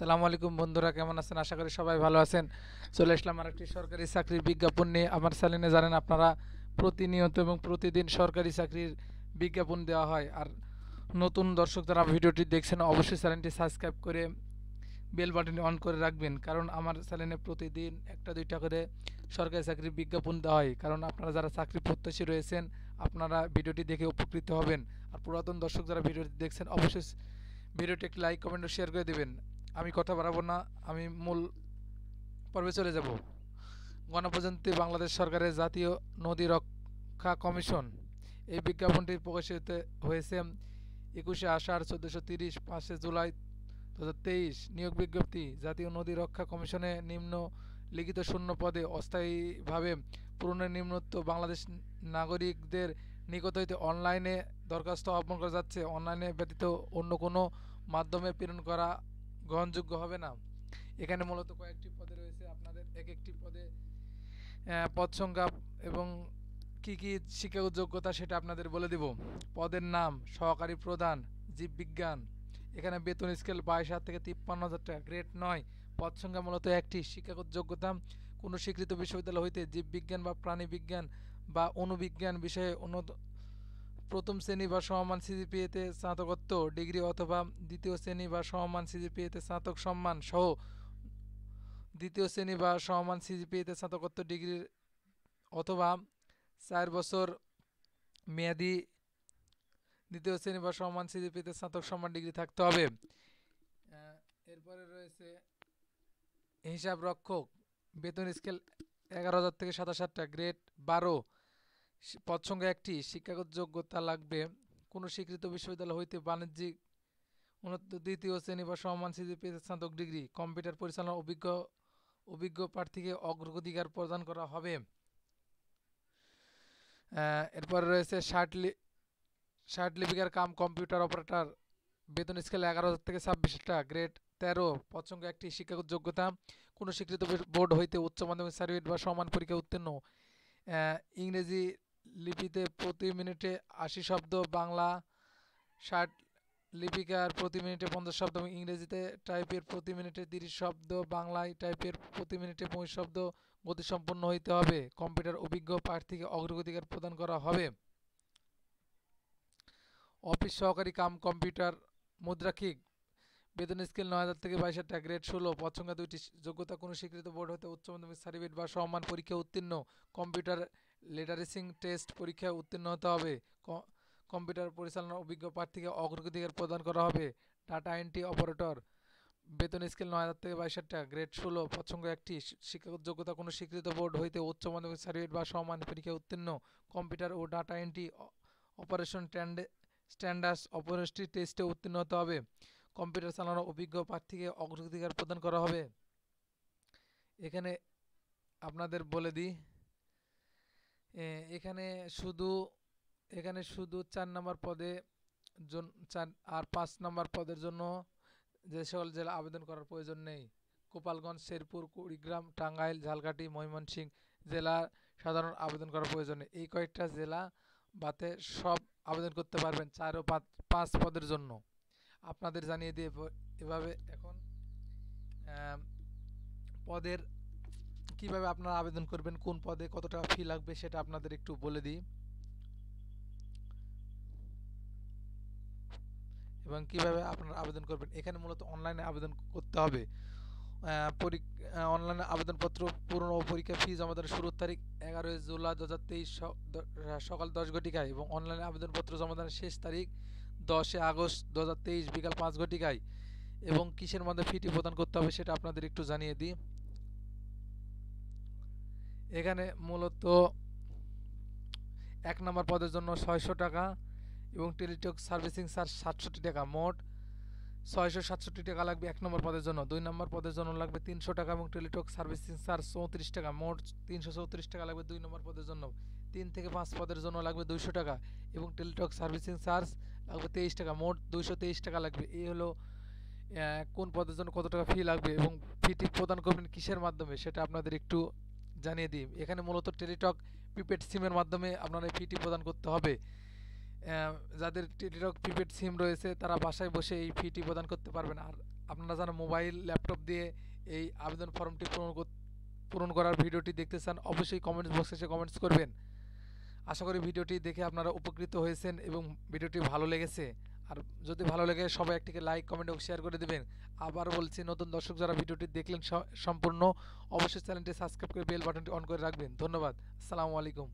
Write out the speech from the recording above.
আসসালামু আলাইকুম বন্ধুরা, কেমন আছেন? আশা করি সবাই ভালো আছেন। চলে আসলাম আরেকটি সরকারি চাকরির বিজ্ঞাপন নিয়ে। আমার চ্যানেলে জানেন আপনারা প্রতিনিয়ত এবং প্রতিদিন সরকারি চাকরির বিজ্ঞাপন দেওয়া হয়। আর নতুন দর্শক যারা ভিডিওটি দেখছেন অবশ্যই চ্যানেলটি সাবস্ক্রাইব করে বেল বাটন অন করে রাখবেন, কারণ আমার চ্যানেলে প্রতিদিন একটা দুইটা করে সরকারি চাকরির বিজ্ঞাপন দেওয়া হয়। কারণ আপনারা যারা চাকরি প্রত্যাশী রয়েছেন আপনারা ভিডিওটি দেখে উপকৃত হবেন। আর পুরাতন দর্শক যারা ভিডিওটি দেখছেন অবশ্যই ভিডিওটি একটি লাইক কমেন্ট ও শেয়ার করে দেবেন। আমি কথা বাড়াবো না, আমি মূল পর্বে চলে যাব। গণপ্রজাতন্ত্রী বাংলাদেশ সরকারের জাতীয় নদী রক্ষা কমিশন এই বিজ্ঞাপনটি প্রকাশিত হয়েছে 21 আষাঢ় 1430, 5 জুলাই 2023। নিয়োগ বিজ্ঞপ্তি: জাতীয় নদী রক্ষা কমিশনে নিম্ন লিখিত শূন্য পদে অস্থায়ীভাবে পূরণের নিম্নোক্ত বাংলাদেশ নাগরিকদের নিকট হইতে অনলাইনে দরখাস্ত আহ্বান করা যাচ্ছে। অনলাইনে ব্যতীত অন্য কোনো মাধ্যমে প্রেরণ করা গ্রহণযোগ্য হবে না। এখানে মূলত কয়েকটি পদে রয়েছে, আপনাদের এক একটি পদে পদ সংখ্যা এবং কি কি শিক্ষাগত যোগ্যতা সেটা আপনাদের বলে দিব। পদের নাম: সহকারী প্রধান, জীববিজ্ঞান। এখানে বেতন স্কেল 22,000 থেকে 53,000 টাকা, গ্রেড 9। পদ সংখ্যা মূলত একটি। শিক্ষাগত যোগ্যতা: কোনো স্বীকৃত বিশ্ববিদ্যালয় হইতে জীববিজ্ঞান বা প্রাণীবিজ্ঞান বা অণুবিজ্ঞান বিষয়ে প্রথম শ্রেণী বা সমমান সিজিপিএতে স্নাতকোত্তর ডিগ্রি অথবা দ্বিতীয় শ্রেণী বা সমমান সিজিপিএতে স্নাতক সম্মান সহ দ্বিতীয় শ্রেণী বা সমমান সিজিপিএতে স্নাতকোত্তর ডিগ্রি অথবা 4 বছর মেয়াদি দ্বিতীয় শ্রেণী বা সমমান সিজিপিএতে স্নাতক সম্মান ডিগ্রি থাকতে হবে। এরপরে রয়েছে হিসাব রক্ষক, বেতন স্কেল 11,000 থেকে 27,000 টাকা, গ্রেড 12। পদ সংখ্যা একটি। শিক্ষাগত যোগ্যতা লাগবে কোনো স্বীকৃত বিশ্ববিদ্যালয় হইতে বাণিজ্যিক দ্বিতীয় শ্রেণী বা সমমান সিজিপিএতে স্নাতক ডিগ্রি। কম্পিউটার পরিচালনার অভিজ্ঞ প্রার্থীকে অগ্রাধিকার প্রদান করা হবে। এরপর রয়েছে ষাট লিপিকার কাম কম্পিউটার অপারেটর, বেতন স্কেল 11,000 থেকে 26,000 টাকা, গ্রেড 13। পদ সংখ্যা একটি। শিক্ষাগত যোগ্যতা কোনো স্বীকৃত বোর্ড হইতে উচ্চ মাধ্যমিক সার্টিফিকেট বা সমান পরীক্ষা উত্তীর্ণ। ইংরেজি লিপিতে প্রতি মিনিটে 80 শব্দ, বাংলা 60, লিপিকার প্রতি মিনিটে 50 শব্দ এবং ইংরেজিতে টাইপের প্রতি মিনিটে 30 শব্দ, বাংলায় টাইপের প্রতি মিনিটে 25 শব্দ গতিসম্পন্ন হইতে হবে। কম্পিউটার অভিজ্ঞ প্রার্থীকে অগ্রাধিকার প্রদান করা হবে। অফিস সহকারী কাম কম্পিউটার মুদ্রাক্ষিক, বেতন স্কেল 9,000 থেকে 22,000 টাকা, গ্রেড 16। পদ সংখ্যা দুইটি। যোগ্যতা কোনো স্বীকৃত বোর্ড হতে উচ্চ মাধ্যমিক সার্টিফিকেট বা সমমান পরীক্ষা উত্তীর্ণ। কম্পিউটার লিটারেসি টেস্ট পরীক্ষায় উত্তীর্ণ হতে হবে। কম্পিউটার পরিচালনার অভিজ্ঞ প্রার্থীকে অগ্রাধিকার প্রদান করা হবে। ডাটা এন্ট্রি অপারেটর, বেতন স্কেল 9,000 থেকে 22,000 টাকা, গ্রেড 16। পদ সংখ্যা একটি। শিক্ষাগত যোগ্যতা কোনো স্বীকৃত বোর্ড হইতে উচ্চ মাধ্যমিক সার্টিফিকেট বা সমমান পরীক্ষায় উত্তীর্ণ। কম্পিউটার ও ডাটা এন্ট্রি অপারেশন স্ট্যান্ডার্ডস অপারেটরি টেস্টে উত্তীর্ণ হতে হবে। কম্পিউটার চালানোর অভিজ্ঞ প্রার্থীকে অগ্রাধিকার প্রদান করা হবে। এখানে আপনাদের বলে দিই, এখানে শুধু 4 নম্বর পদে আর 5 নম্বর পদের জন্য যে সকল জেলা আবেদন করার প্রয়োজন নেই: গোপালগঞ্জ, শেরপুর, কুড়িগ্রাম, টাঙ্গাইল, ঝালকাঠি, ময়মনসিংহ জেলা সাধারণ আবেদন করার প্রয়োজন নেই। এই কয়েকটা জেলা বাতে সব আবেদন করতে পারবেন 4 ও 5 পদের জন্য। আপনাদের জানিয়ে দিয়ে এভাবে এখন পদের কিভাবে আপনারা আবেদন করবেন, কোন পদে কত টাকা ফি লাগবে সেটা আপনাদের একটু বলে দিই এবং কিভাবে আপনারা আবেদন করবেন। এখানে মূলত অনলাইনে আবেদন করতে হবে। অনলাইনে আবেদনপত্র পূরণ ও পরীক্ষা ফি জমা দেওয়ার শুরুর তারিখ 11 জুলাই 2023 সকাল 10 ঘটিকায় এবং অনলাইনে আবেদনপত্র জমা দেওয়ার শেষ তারিখ 10 আগস্ট 2023 বিকাল 5 ঘটিকায়। এবং কিসের মধ্যে ফিটি প্রদান করতে হবে সেটা আপনাদের একটু জানিয়ে দিই। এখানে মূলত 1 নম্বর পদের জন্য 600 টাকা এবং টেলিটক সার্ভিসিং চার্জ 67 টাকা, মোট 667 টাকা লাগবে 1 নম্বর পদের জন্য। 2 নম্বর পদের জন্য লাগবে 300 টাকা এবং টেলিটক সার্ভিসিং চার্জ 34 টাকা, মোট 334 টাকা লাগবে 2 নম্বর পদের জন্য। 3 থেকে 5 পদের জন্য লাগবে 200 টাকা এবং টেলিটক সার্ভিসিং চার্জ লাগবে 23 টাকা, মোট 223 টাকা লাগবে। এই হলো কোন পদের জন্য কত টাকা ফি লাগবে এবং ফিটি প্রদান করবেন কিসের মাধ্যমে সেটা আপনাদের একটু জানিয়ে দিই। এখানে মূলত টেলিটক প্রিপেড সিমের মাধ্যমে আপনারা ফিটি প্রদান করতে হবে। যাদের টেলিটক প্রিপেড সিম রয়েছে তারা বাসায় বসে এই ফিটি প্রদান করতে পারবেন। আর আপনারা যারা মোবাইল ল্যাপটপ দিয়ে এই আবেদন ফর্মটি পূরণ করার ভিডিওটি দেখতে চান অবশ্যই কমেন্টস বক্সে এসে কমেন্টস করবেন। আশা করি ভিডিওটি দেখে আপনারা উপকৃত হয়েছেন এবং ভিডিওটি ভালো লেগেছে। আর যদি ভালো লাগে সবাই একটিকে লাইক কমেন্ট এবং শেয়ার করে দেবেন। আবার বলছি, নতুন দর্শক যারা ভিডিওটি দেখলেন সম্পূর্ণ, অবশ্যই চ্যানেলটি সাবস্ক্রাইব করে বেল বাটনটি অন করে রাখবেন। ধন্যবাদ। আসসালামু আলাইকুম।